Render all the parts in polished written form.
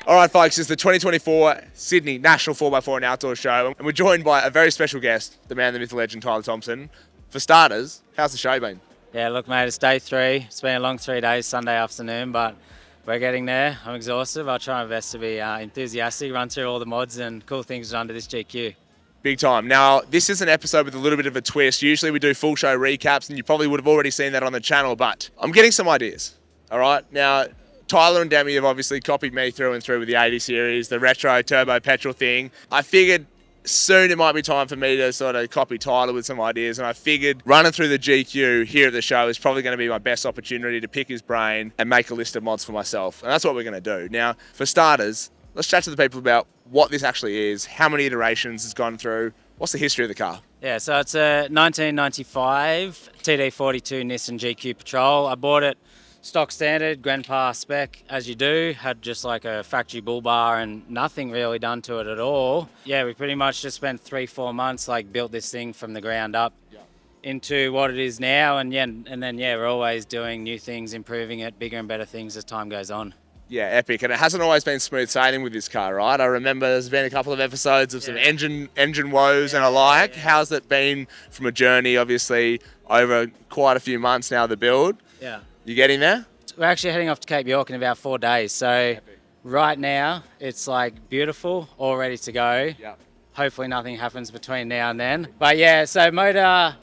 All right, folks, it's the 2024 Sydney National 4x4 and Outdoor Show, and we're joined by a very special guest, the man, the myth, the legend, Tyler Thompson. For starters, how's the show been? Yeah, look, mate, it's day 3. It's been a long 3 days, Sunday afternoon, but we're getting there. I'm exhausted. I'll try my best to be enthusiastic, run through all the mods and cool things under this GQ. Big time. Now, this is an episode with a little bit of a twist. Usually we do full show recaps, and you probably would have already seen that on the channel, but I'm getting some ideas. All right? Now, Tyler and Demi have obviously copied me through and through with the 80 series, the retro turbo petrol thing. I figured soon it might be time for me to sort of copy Tyler with some ideas, and I figured running through the GQ here at the show is probably going to be my best opportunity to pick his brain and make a list of mods for myself. And that's what we're going to do. Now, for starters, let's chat to the people about what this actually is, how many iterations it's gone through, what's the history of the car? Yeah, so it's a 1995 TD42 Nissan GQ Patrol. I bought it stock standard, grandpa spec, as you do. Had just like a factory bull bar and nothing really done to it at all. Yeah, we pretty much just spent 3-4 months like built this thing from the ground up into what it is now. And then we're always doing new things, improving it, bigger and better things as time goes on. Yeah, epic. And it hasn't always been smooth sailing with this car, right? I remember there's been a couple of episodes of some engine woes and alike. How's it been from a journey, obviously, over quite a few months now, the build? Yeah. You getting there? We're actually heading off to Cape York in about 4 days. So right now it's like beautiful, all ready to go. Yeah. Hopefully nothing happens between now and then. But yeah, so motor,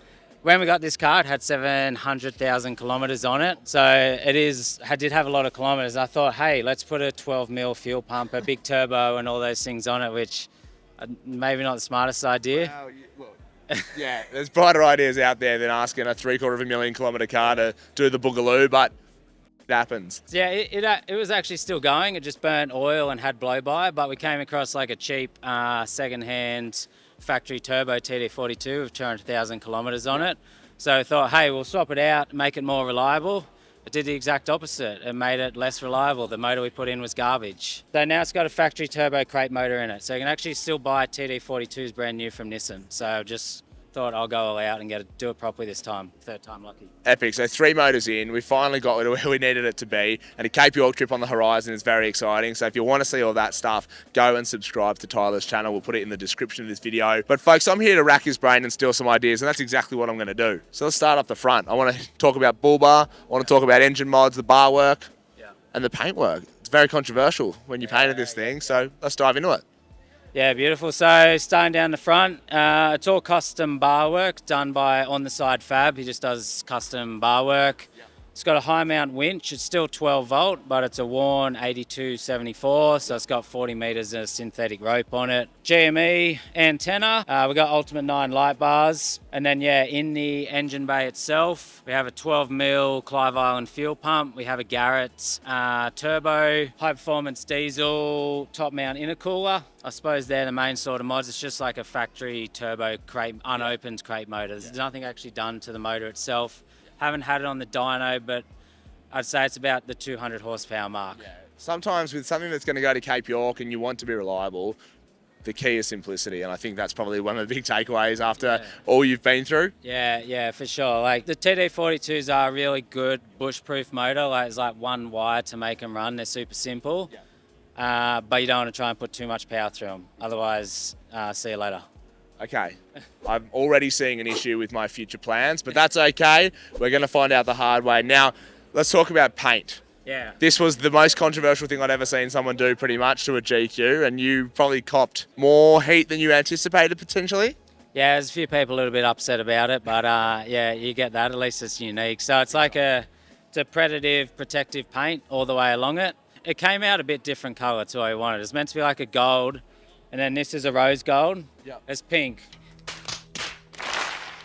when we got this car, it had 700,000 kilometers on it. So it did have a lot of kilometers. I thought, hey, let's put a 12 mil fuel pump, a big turbo and all those things on it, which maybe not the smartest idea. Well, look. Yeah, there's brighter ideas out there than asking a 750,000 kilometre car to do the boogaloo, but it happens. Yeah, it was actually still going. It just burnt oil and had blow-by, but we came across like a cheap second-hand factory turbo TD42 with 200,000 kilometres on it. So I thought, hey, we'll swap it out, make it more reliable. It did the exact opposite. It made it less reliable. The motor we put in was garbage. So now it's got a factory turbo crate motor in it. So you can actually still buy TD42s brand new from Nissan. So just thought I'll go all out and do it properly this time. 3rd time lucky. Epic. So 3 motors in. We finally got it where we needed it to be. And a Cape York trip on the horizon is very exciting. So if you want to see all that stuff, go and subscribe to Tyler's channel. We'll put it in the description of this video. But folks, I'm here to rack his brain and steal some ideas, and that's exactly what I'm going to do. So let's start up the front. I want to talk about bull bar. I want to talk about engine mods, the bar work, and the paint work. It's very controversial when you painted this thing. So let's dive into it. Yeah, beautiful. So starting down the front, it's all custom bar work done by On The Side Fab. He just does custom bar work. It's got a high mount winch. It's still 12 volt, but it's a worn 8274, so it's got 40 meters of synthetic rope on it. GME antenna. We got Ultimate 9 light bars. And then, in the engine bay itself, we have a 12 mil Clive Island fuel pump. We have a Garrett turbo, high performance diesel, top mount intercooler. I suppose they're the main sort of mods. It's just like a factory turbo crate, unopened crate motor. There's nothing actually done to the motor itself. Haven't had it on the dyno, but I'd say it's about the 200 horsepower mark. Yeah. Sometimes with something that's going to go to Cape York and you want to be reliable, the key is simplicity. And I think that's probably one of the big takeaways after all you've been through. Yeah, for sure. Like the TD42s are a really good bush-proof motor. Like it's like one wire to make them run. They're super simple, but you don't want to try and put too much power through them. Otherwise, see you later. Okay, I'm already seeing an issue with my future plans, but that's okay. We're going to find out the hard way. Now, let's talk about paint. Yeah. This was the most controversial thing I'd ever seen someone do pretty much to a GQ, and you probably copped more heat than you anticipated potentially. Yeah, there's a few people a little bit upset about it, but you get that. At least it's unique. So it's like it's a protective paint all the way along it. It came out a bit different colour to what we wanted. It's meant to be like a gold. And then this is a rose gold. Yep. It's pink.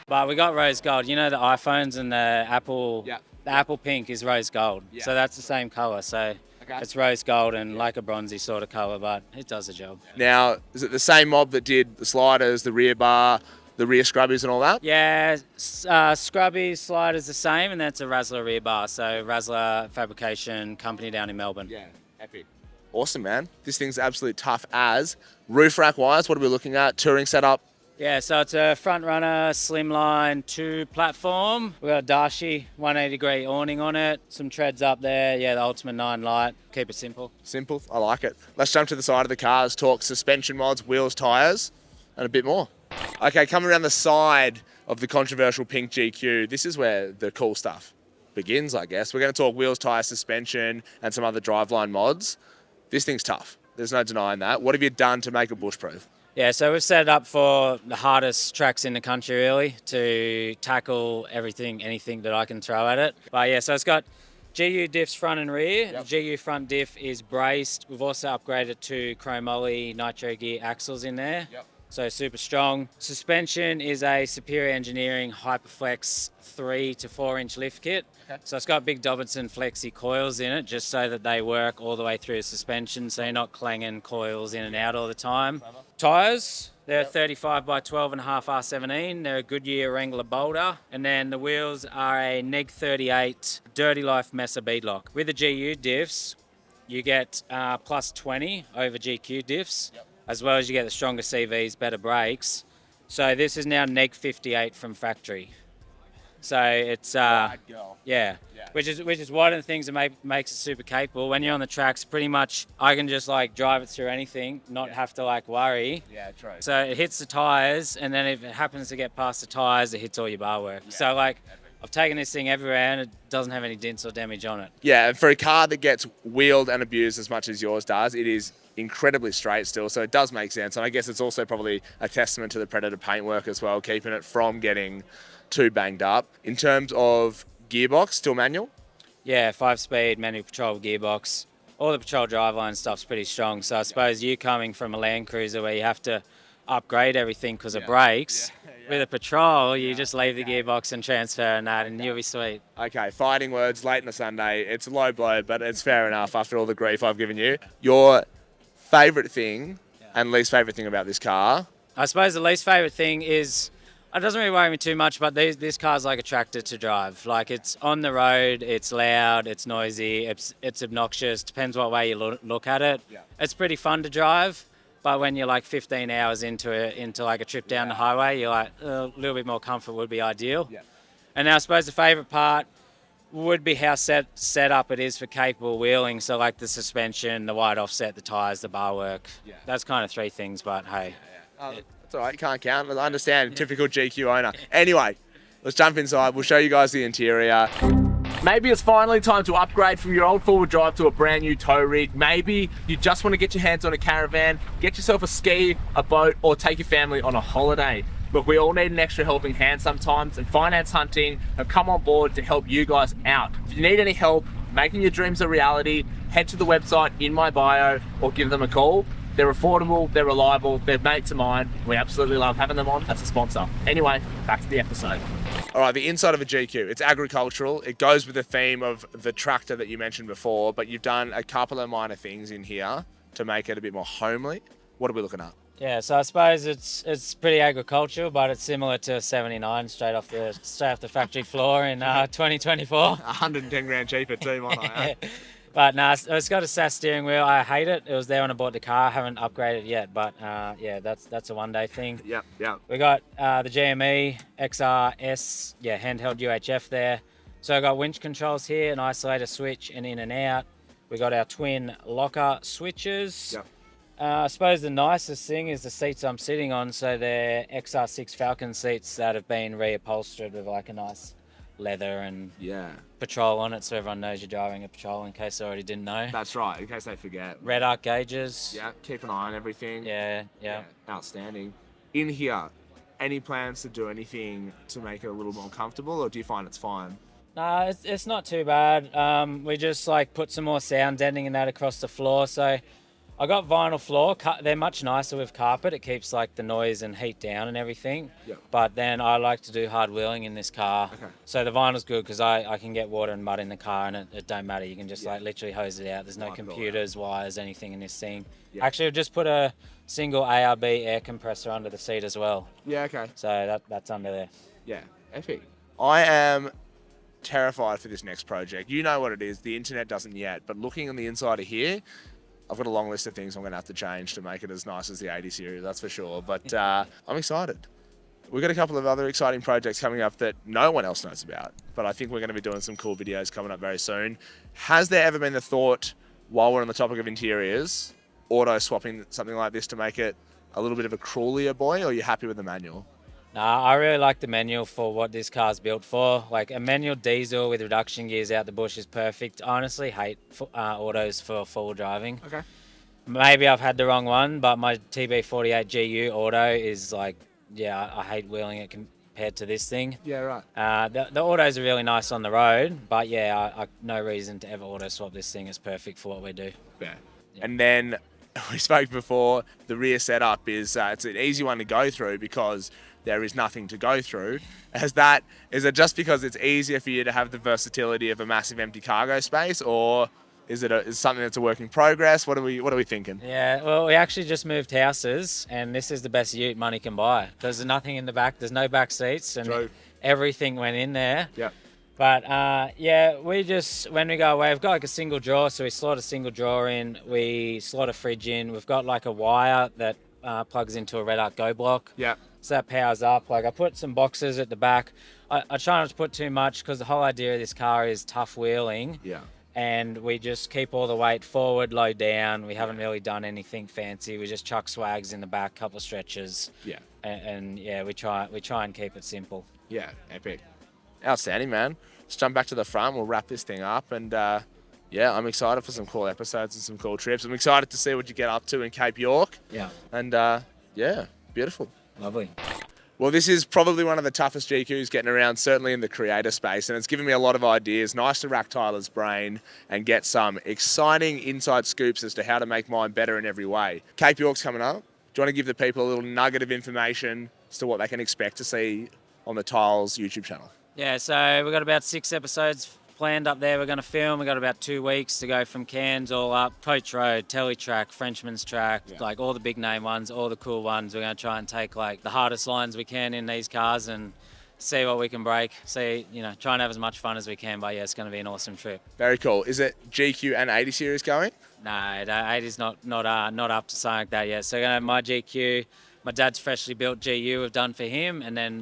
But we got rose gold. You know the iPhones and the Apple. Yep. The Apple pink is rose gold. Yep. So that's the same colour. So it's rose gold and like a bronzy sort of colour, but it does the job. Now, is it the same mob that did the sliders, the rear bar, the rear scrubbies and all that? Yeah, scrubbies, sliders the same, and that's a Razzler rear bar. So Razzler Fabrication Company down in Melbourne. Yeah, epic. Awesome, man. This thing's absolute tough as. Roof rack wise, what are we looking at? Touring setup? Yeah, so it's a front runner slimline 2 platform. We've got a Dashi 180-degree awning on it, some treads up there. Yeah, the Ultimate 9 light. Keep it simple. Simple, I like it. Let's jump to the side of the cars, talk suspension mods, wheels, tyres, and a bit more. Okay, coming around the side of the controversial pink GQ, this is where the cool stuff begins, I guess. We're going to talk wheels, tyres, suspension, and some other driveline mods. This thing's tough. There's no denying that. What have you done to make it bushproof? Yeah, so we've set it up for the hardest tracks in the country, really, to tackle anything that I can throw at it. But yeah, so it's got GU diffs front and rear. Yep. The GU front diff is braced. We've also upgraded to chromoly nitro gear axles in there. Yep. So super strong. Suspension is a Superior Engineering Hyperflex 3 to 4 inch lift kit. Okay. So it's got big Dobinson flexi coils in it just so that they work all the way through the suspension, so you're not clanging coils in and out all the time. Tyres, they're 35 by 12.5 R17. They're a Goodyear Wrangler Boulder. And then the wheels are a Neg 38 Dirty Life Mesa beadlock. With the GU diffs, you get plus 20 over GQ diffs. Yep. As well as you get the stronger CVs, better brakes. So this is now Neg 58 from factory. So it's yeah, which is one of the things that makes it super capable. When you're on the tracks, pretty much I can just like drive it through anything, not have to like worry. Yeah, true. So it hits the tyres, and then if it happens to get past the tyres, it hits all your bar work. Yeah. So like I've taken this thing everywhere, and it doesn't have any dents or damage on it. Yeah, and for a car that gets wheeled and abused as much as yours does, it is incredibly straight still, so it does make sense. And I guess it's also probably a testament to the Predator paintwork as well, keeping it from getting too banged up. In terms of gearbox, still manual? Yeah, 5-speed manual patrol gearbox. All the patrol driveline stuff's pretty strong, so I suppose you coming from a Land Cruiser where you have to upgrade everything because of brakes. With a patrol, you just leave the gearbox and transfer and that, and you'll be sweet. Okay, fighting words late in the Sunday. It's a low blow, but it's fair enough after all the grief I've given you. Your favourite thing and least favourite thing about this car? I suppose the least favourite thing is, it doesn't really worry me too much, but this car's like a tractor to drive. Like, it's on the road, it's loud, it's noisy, it's obnoxious, depends what way you look at it. Yeah. It's pretty fun to drive, but when you're like 15 hours into like a trip down the highway, you're like, a little bit more comfort would be ideal. Yeah. And I suppose the favourite part would be how set up it is for capable wheeling. So like the suspension, the wide offset, the tyres, the bar work. Yeah. That's kind of 3 things, but hey. That's all right, you can't count. I understand, typical GQ owner. Anyway, let's jump inside. We'll show you guys the interior. Maybe it's finally time to upgrade from your old four-wheel drive to a brand new tow rig. Maybe you just want to get your hands on a caravan, get yourself a ski, a boat, or take your family on a holiday. Look, we all need an extra helping hand sometimes, and Finance Hunting have come on board to help you guys out. If you need any help making your dreams a reality, head to the website in my bio or give them a call. They're affordable, they're reliable, they're mates of mine. We absolutely love having them on as a sponsor. Anyway, back to the episode. All right, the inside of a GQ, it's agricultural. It goes with the theme of the tractor that you mentioned before, but you've done a couple of minor things in here to make it a bit more homely. What are we looking at? Yeah, so I suppose it's pretty agricultural, but it's similar to a 79 straight off the factory floor in 2024. 110 grand cheaper too, might I add. But no, it's got a SAS steering wheel. I hate it. It was there when I bought the car. I haven't upgraded yet, but yeah, that's a one-day thing. Yep. We got the GME XRS, handheld UHF there. So I got winch controls here, an isolator switch, and in and out. We got our twin locker switches. Yep. I suppose the nicest thing is the seats I'm sitting on. So they're XR6 Falcon seats that have been reupholstered with like a nice leather and patrol on it, so everyone knows you're driving a patrol in case they already didn't know. That's right, in case they forget. Red arc gauges. Yeah, keep an eye on everything. Yeah. Outstanding. In here, any plans to do anything to make it a little more comfortable, or do you find it's fine? No, it's not too bad. We just like put some more sound deadening and that across the floor. So I got vinyl floor. They're much nicer with carpet. It keeps like the noise and heat down and everything. Yep. But then I like to do hard wheeling in this car. Okay. So the vinyl's good because I can get water and mud in the car and it don't matter. You can just like literally hose it out. There's no computers, wires, anything in this thing. Yep. Actually, I've just put a single ARB air compressor under the seat as well. Yeah, okay. So that's under there. Yeah, epic. I am terrified for this next project. You know what it is. The internet doesn't yet. But looking on the inside of here, I've got a long list of things I'm going to have to change to make it as nice as the 80 series, that's for sure. But I'm excited. we've got a couple of other exciting projects coming up that no one else knows about, but I think we're going to be doing some cool videos coming up very soon. Has there ever been the thought, while we're on the topic of interiors, auto swapping something like this to make it a little bit of a crawlier boy, or are you happy with the manual? Nah, I really like the manual for what this car's built for. Like a manual diesel with reduction gears out the bush is perfect. I honestly hate autos for full driving. Okay. Maybe I've had the wrong one, but my TB48 GU auto is like, yeah, I hate wheeling it compared to this thing. Yeah, right. The autos are really nice on the road, but yeah, I no reason to ever auto swap this thing. It's perfect for what we do. Yeah. And then we spoke before, the rear setup is it's an easy one to go through because there is nothing to go through. Is it just because it's easier for you to have the versatility of a massive empty cargo space, or is it something that's a work in progress? What are we thinking? Yeah, well, we actually just moved houses, and this is the best ute money can buy because there's nothing in the back. There's no back seats, and True. everything went in there. Yeah. But yeah, we just, when we go away, we've got like a single drawer, so we slot a single drawer in, we slot a fridge in. We've got like a wire that plugs into a Red Arc Go block. Yeah. So that powers up. Like I put some boxes at the back. I try not to put too much because the whole idea of this car is tough wheeling. Yeah. And we just keep all the weight forward, low down. We haven't really done anything fancy. We just chuck swags in the back, couple of stretches. Yeah. And yeah, we try and keep it simple. Yeah, epic. Outstanding, man. Let's jump back to the front. We'll wrap this thing up. And yeah, I'm excited for some cool episodes and some cool trips. I'm excited to see what you get up to in Cape York. Yeah. And yeah, beautiful. Lovely. Well, this is probably one of the toughest GQs getting around, certainly in the creator space, and it's given me a lot of ideas. Nice to rack Tyler's brain and get some exciting inside scoops as to how to make mine better in every way. Cape York's coming up. Do you want to give the people a little nugget of information as to what they can expect to see on the Tiles YouTube channel? Yeah, so we've got about 6 episodes planned up there. We're going to film. We've got about 2 weeks to go from Cairns all up. Coach Road, Telly Track, Frenchman's Track, like all the big name ones, all the cool ones. We're going to try and take like the hardest lines we can in these cars and see what we can break. See, try and have as much fun as we can. But yeah, it's going to be an awesome trip. Very cool. Is it GQ and 80 series going? No, 80's not up to something like that yet. So we're going to have my GQ. My dad's freshly built GU we've done for him, and then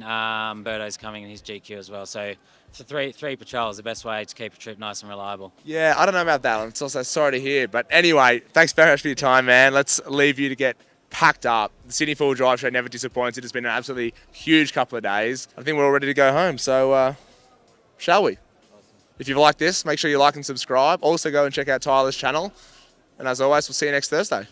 Berto's coming in his GQ as well. So for three patrols, the best way to keep a trip nice and reliable. Yeah, I don't know about that one. It's also sorry to hear. But anyway, thanks very much for your time, man. Let's leave you to get packed up. The Sydney Full Drive Show never disappoints. It has been an absolutely huge couple of days. I think we're all ready to go home. So shall we? Awesome. If you've liked this, make sure you like and subscribe. Also go and check out Tyler's channel. And as always, we'll see you next Thursday.